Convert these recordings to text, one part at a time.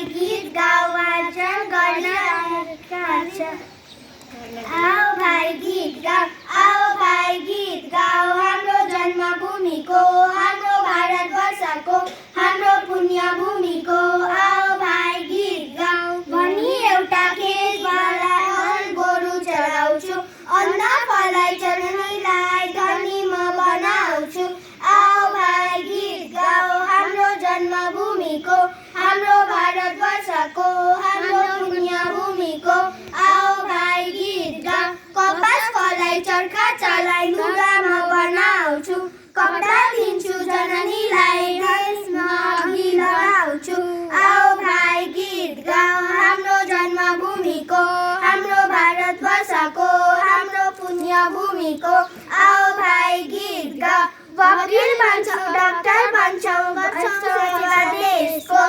भाइ गीत गाउ वाचन गर्न आउँछ। आउ भाइ गीत गाउ, आउ भाइ गीत गाउ, हाम्रो जन्मभूमिको, हाम्रो भारतवर्षको, हाम्रो पुण्य भूमिको। आउ भाइ गीत गाउ भनी एउटा खेतवाला हल गोरु चलाउँछु, अन्नफललाई चरनीलाई धनी म बनाउँछु। आउ भाइ गीत गाउ हाम्रो जन्मभूमिको, हाम्रो भारतवर्षको, हाम्रो पुण्य भूमिको। आउ भाइ गीत गाउ कपास फलाई चर्खा चलाई लुगा म बनाउँछु, कपडा दिन्छु जननीलाई देशमा अघि लगाउँछु। आउ भाइ गीत गाउ हाम्रो जन्मभूमिको, हाम्रो भारतवर्षको, हाम्रो पुण्य भूमिको। आउ भाइ गीत गाउ वकिल बन्छौ, डाक्टर बन्छौ, गर्छौ सेवा देशको,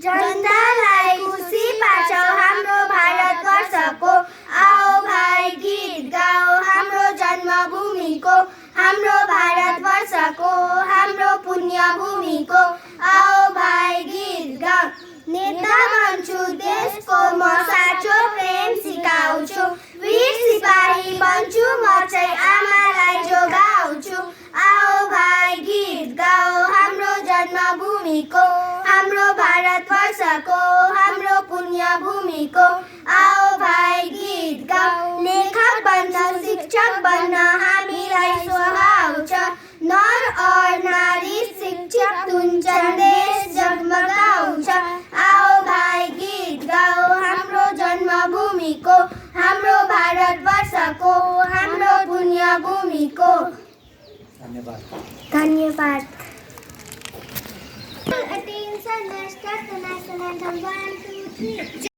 जनतालाई खुसी पार्छौ हाम्रो भारतवर्षको। आउ भाइ गीत गाउ हाम्रो जन्मभूमिको, हाम्रो भारतवर्षको, हाम्रो पुण्य भूमिको। आउ भाइ गीत गाउ नेता बन्छु देशको म साँचो प्रेम सिकाउँछु, वीर सिपाही बन्छु म चाहिँ आमालाई जोगाउँछु। आउ भाइ गीत गाउ हाम्रो जन्मभूमिको, हाम्रो भारतवर्षको, हाम्रो पुण्य भूमिको। आउ भाइ गीत गाउ लेखक बन्न शिक्षक बन्न हामीलाई सुहाउँछ, नर और नारी शिक्षित हुन्छन् देश जगमगाउँछ। आउ भाइ गीत गाउ हाम्रो जन्मभूमिको, हाम्रो भारतवर्षको, हाम्रो पुण्य भूमिको। धन्यवाद। Attention, let's start the national anthem. 1, 2, 3.